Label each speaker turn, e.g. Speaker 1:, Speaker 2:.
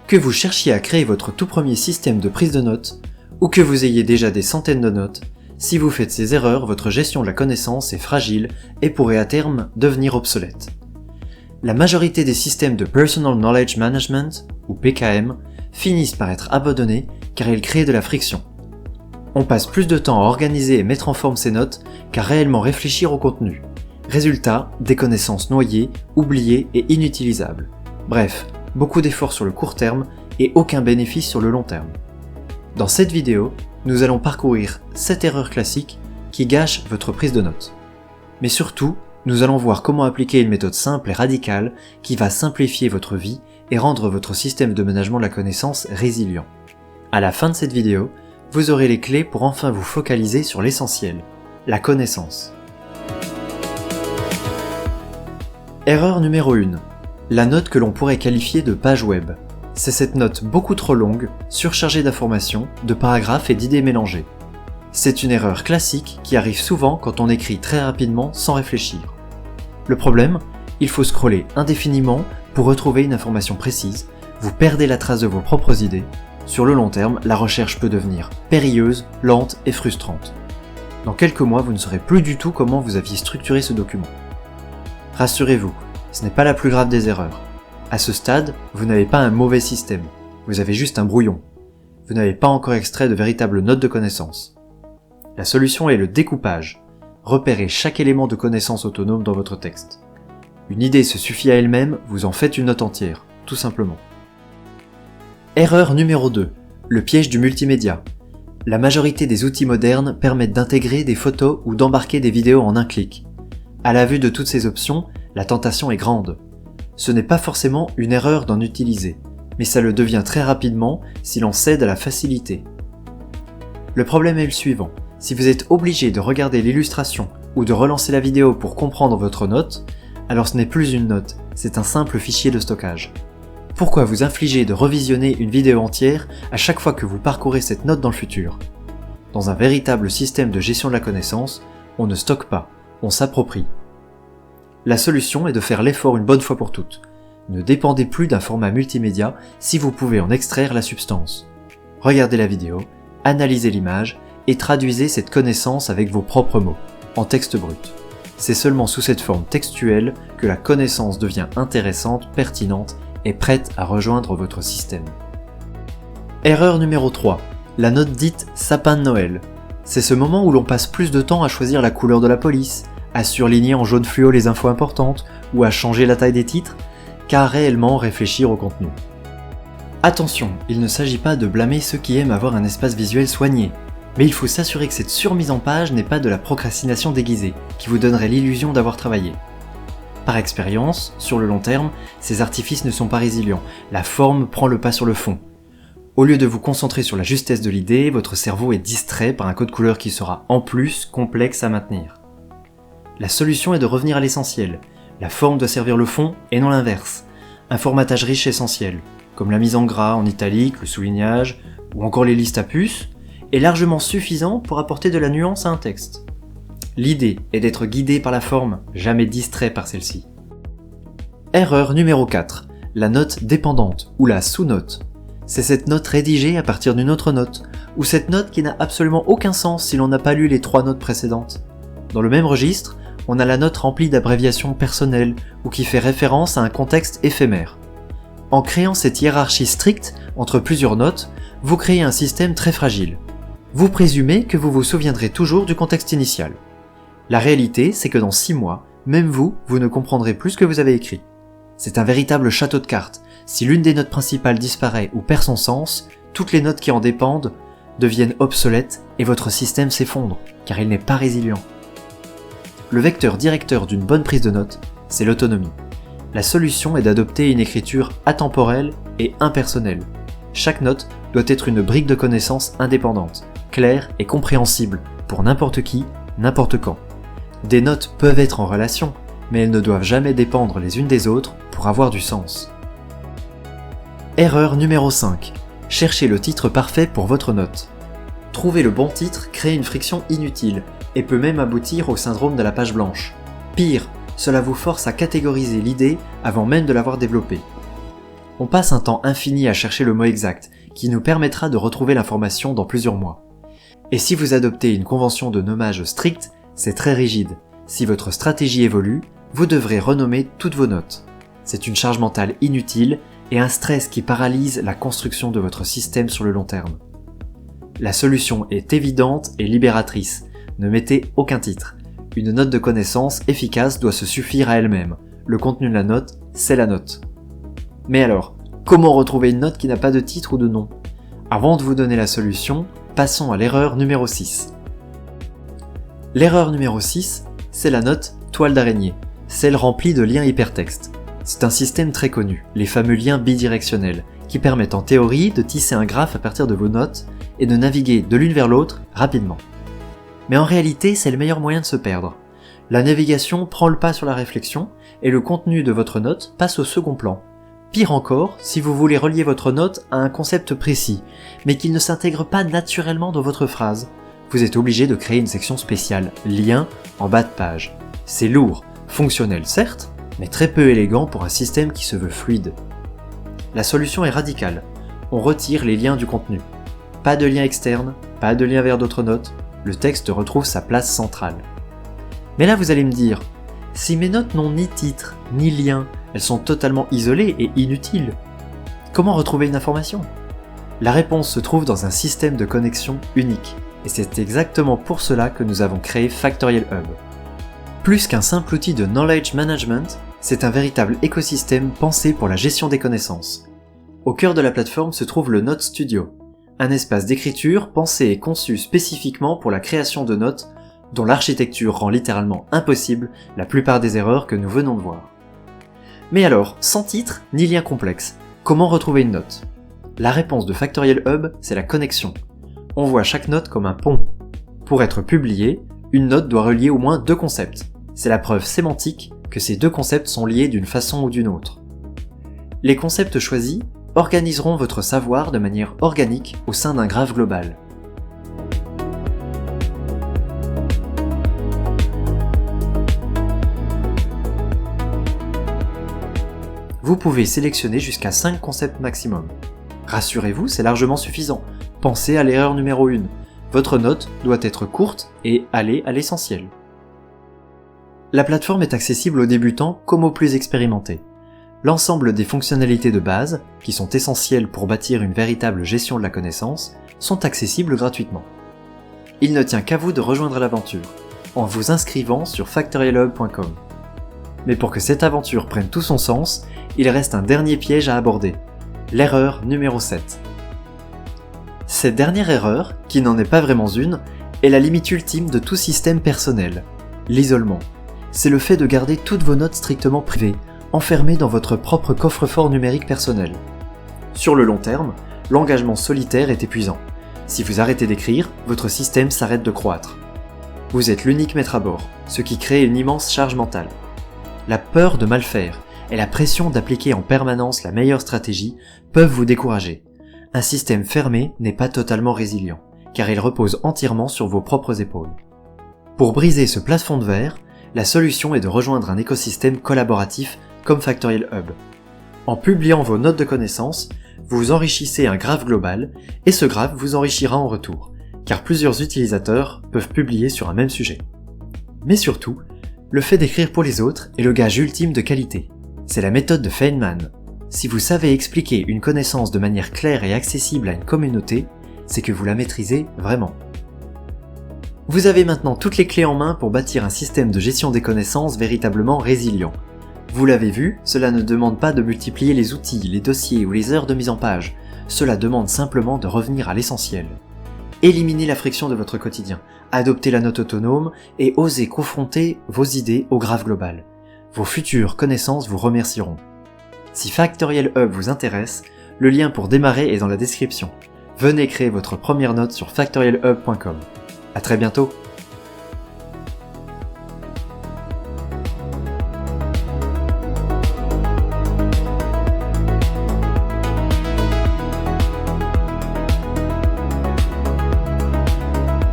Speaker 1: Que vous cherchiez à créer votre tout premier système de prise de notes, ou que vous ayez déjà des centaines de notes, si vous faites ces erreurs, votre gestion de la connaissance est fragile et pourrait à terme devenir obsolète. La majorité des systèmes de Personal Knowledge Management, ou PKM, finissent par être abandonnés car ils créent de la friction. On passe plus de temps à organiser et mettre en forme ces notes qu'à réellement réfléchir au contenu. Résultat, des connaissances noyées, oubliées et inutilisables. Bref, beaucoup d'efforts sur le court terme et aucun bénéfice sur le long terme. Dans cette vidéo, nous allons parcourir 7 erreurs classiques qui gâchent votre prise de notes. Mais surtout, nous allons voir comment appliquer une méthode simple et radicale qui va simplifier votre vie et rendre votre système de management de la connaissance résilient. À la fin de cette vidéo, vous aurez les clés pour enfin vous focaliser sur l'essentiel, la connaissance. Erreur numéro 1. La note que l'on pourrait qualifier de page web. C'est cette note beaucoup trop longue, surchargée d'informations, de paragraphes et d'idées mélangées. C'est une erreur classique qui arrive souvent quand on écrit très rapidement sans réfléchir. Le problème, il faut scroller indéfiniment pour retrouver une information précise, vous perdez la trace de vos propres idées. Sur le long terme, la recherche peut devenir périlleuse, lente et frustrante. Dans quelques mois, vous ne saurez plus du tout comment vous aviez structuré ce document. Rassurez-vous, ce n'est pas la plus grave des erreurs. À ce stade, vous n'avez pas un mauvais système, vous avez juste un brouillon. Vous n'avez pas encore extrait de véritables notes de connaissances. La solution est le découpage. Repérez chaque élément de connaissance autonome dans votre texte. Une idée se suffit à elle-même, vous en faites une note entière, tout simplement. Erreur numéro 2. Le piège du multimédia. La majorité des outils modernes permettent d'intégrer des photos ou d'embarquer des vidéos en un clic. À la vue de toutes ces options, la tentation est grande. Ce n'est pas forcément une erreur d'en utiliser, mais ça le devient très rapidement si l'on cède à la facilité. Le problème est le suivant. Si vous êtes obligé de regarder l'illustration ou de relancer la vidéo pour comprendre votre note, alors ce n'est plus une note, c'est un simple fichier de stockage. Pourquoi vous infliger de revisionner une vidéo entière à chaque fois que vous parcourez cette note dans le futur? Dans un véritable système de gestion de la connaissance, on ne stocke pas, on s'approprie. La solution est de faire l'effort une bonne fois pour toutes. Ne dépendez plus d'un format multimédia si vous pouvez en extraire la substance. Regardez la vidéo, analysez l'image et traduisez cette connaissance avec vos propres mots, en texte brut. C'est seulement sous cette forme textuelle que la connaissance devient intéressante, pertinente et prête à rejoindre votre système. Erreur numéro 3. La note dite sapin de Noël. C'est ce moment où l'on passe plus de temps à choisir la couleur de la police, à surligner en jaune fluo les infos importantes ou à changer la taille des titres, qu'à réellement réfléchir au contenu. Attention, il ne s'agit pas de blâmer ceux qui aiment avoir un espace visuel soigné, mais il faut s'assurer que cette surmise en page n'est pas de la procrastination déguisée, qui vous donnerait l'illusion d'avoir travaillé. Par expérience, sur le long terme, ces artifices ne sont pas résilients, la forme prend le pas sur le fond. Au lieu de vous concentrer sur la justesse de l'idée, votre cerveau est distrait par un code couleur qui sera en plus complexe à maintenir. La solution est de revenir à l'essentiel. La forme doit servir le fond et non l'inverse. Un formatage riche essentiel, comme la mise en gras, en italique, le soulignage, ou encore les listes à puces, est largement suffisant pour apporter de la nuance à un texte. L'idée est d'être guidé par la forme, jamais distrait par celle-ci. Erreur numéro 4. La note dépendante, ou la sous-note. C'est cette note rédigée à partir d'une autre note, ou cette note qui n'a absolument aucun sens si l'on n'a pas lu les 3 notes précédentes. Dans le même registre, on a la note remplie d'abréviations personnelles ou qui fait référence à un contexte éphémère. En créant cette hiérarchie stricte entre plusieurs notes, vous créez un système très fragile. Vous présumez que vous vous souviendrez toujours du contexte initial. La réalité, c'est que dans 6 mois, même vous ne comprendrez plus ce que vous avez écrit. C'est un véritable château de cartes. Si l'une des notes principales disparaît ou perd son sens, toutes les notes qui en dépendent deviennent obsolètes et votre système s'effondre, car il n'est pas résilient. Le vecteur directeur d'une bonne prise de notes, c'est l'autonomie. La solution est d'adopter une écriture atemporelle et impersonnelle. Chaque note doit être une brique de connaissances indépendante, claire et compréhensible pour n'importe qui, n'importe quand. Des notes peuvent être en relation, mais elles ne doivent jamais dépendre les unes des autres pour avoir du sens. Erreur numéro 5. Cherchez le titre parfait pour votre note. Trouver le bon titre crée une friction inutile et peut même aboutir au syndrome de la page blanche. Pire, cela vous force à catégoriser l'idée avant même de l'avoir développée. On passe un temps infini à chercher le mot exact, qui nous permettra de retrouver l'information dans plusieurs mois. Et si vous adoptez une convention de nommage stricte, c'est très rigide. Si votre stratégie évolue, vous devrez renommer toutes vos notes. C'est une charge mentale inutile et un stress qui paralyse la construction de votre système sur le long terme. La solution est évidente et libératrice. Ne mettez aucun titre. Une note de connaissance efficace doit se suffire à elle-même. Le contenu de la note, c'est la note. Mais alors, comment retrouver une note qui n'a pas de titre ou de nom ? Avant de vous donner la solution, passons à l'erreur numéro 6. L'erreur numéro 6, c'est la note toile d'araignée, celle remplie de liens hypertextes. C'est un système très connu, les fameux liens bidirectionnels, qui permettent en théorie de tisser un graphe à partir de vos notes et de naviguer de l'une vers l'autre rapidement. Mais en réalité, c'est le meilleur moyen de se perdre. La navigation prend le pas sur la réflexion et le contenu de votre note passe au second plan. Pire encore, si vous voulez relier votre note à un concept précis, mais qu'il ne s'intègre pas naturellement dans votre phrase, vous êtes obligé de créer une section spéciale « Lien » en bas de page. C'est lourd, fonctionnel certes, mais très peu élégant pour un système qui se veut fluide. La solution est radicale. On retire les liens du contenu. Pas de lien externe, pas de lien vers d'autres notes, le texte retrouve sa place centrale. Mais là vous allez me dire, si mes notes n'ont ni titre, ni lien, elles sont totalement isolées et inutiles. Comment retrouver une information ? La réponse se trouve dans un système de connexion unique, et c'est exactement pour cela que nous avons créé Factorial Hub. Plus qu'un simple outil de knowledge management, c'est un véritable écosystème pensé pour la gestion des connaissances. Au cœur de la plateforme se trouve le Note Studio, un espace d'écriture pensé et conçu spécifiquement pour la création de notes dont l'architecture rend littéralement impossible la plupart des erreurs que nous venons de voir. Mais alors, sans titre ni lien complexe, comment retrouver une note ? La réponse de Factorial Hub, c'est la connexion. On voit chaque note comme un pont. Pour être publiée, une note doit relier au moins deux concepts. C'est la preuve sémantique que ces deux concepts sont liés d'une façon ou d'une autre. Les concepts choisis organiseront votre savoir de manière organique au sein d'un graphe global. Vous pouvez sélectionner jusqu'à 5 concepts maximum. Rassurez-vous, c'est largement suffisant. Pensez à l'erreur numéro 1. Votre note doit être courte et aller à l'essentiel. La plateforme est accessible aux débutants comme aux plus expérimentés. L'ensemble des fonctionnalités de base, qui sont essentielles pour bâtir une véritable gestion de la connaissance, sont accessibles gratuitement. Il ne tient qu'à vous de rejoindre l'aventure, en vous inscrivant sur factorialhub.com. Mais pour que cette aventure prenne tout son sens, il reste un dernier piège à aborder, l'erreur numéro 7. Cette dernière erreur, qui n'en est pas vraiment une, est la limite ultime de tout système personnel, l'isolement. C'est le fait de garder toutes vos notes strictement privées, enfermées dans votre propre coffre-fort numérique personnel. Sur le long terme, l'engagement solitaire est épuisant. Si vous arrêtez d'écrire, votre système s'arrête de croître. Vous êtes l'unique maître à bord, ce qui crée une immense charge mentale. La peur de mal faire et la pression d'appliquer en permanence la meilleure stratégie peuvent vous décourager. Un système fermé n'est pas totalement résilient, car il repose entièrement sur vos propres épaules. Pour briser ce plafond de verre, la solution est de rejoindre un écosystème collaboratif comme Factorial Hub. En publiant vos notes de connaissances, vous enrichissez un graphe global et ce graphe vous enrichira en retour, car plusieurs utilisateurs peuvent publier sur un même sujet. Mais surtout, le fait d'écrire pour les autres est le gage ultime de qualité. C'est la méthode de Feynman. Si vous savez expliquer une connaissance de manière claire et accessible à une communauté, c'est que vous la maîtrisez vraiment. Vous avez maintenant toutes les clés en main pour bâtir un système de gestion des connaissances véritablement résilient. Vous l'avez vu, cela ne demande pas de multiplier les outils, les dossiers ou les heures de mise en page. Cela demande simplement de revenir à l'essentiel. Éliminez la friction de votre quotidien, adoptez la note autonome et osez confronter vos idées au graphe global. Vos futures connaissances vous remercieront. Si Factorial Hub vous intéresse, le lien pour démarrer est dans la description. Venez créer votre première note sur factorialhub.com. À très bientôt!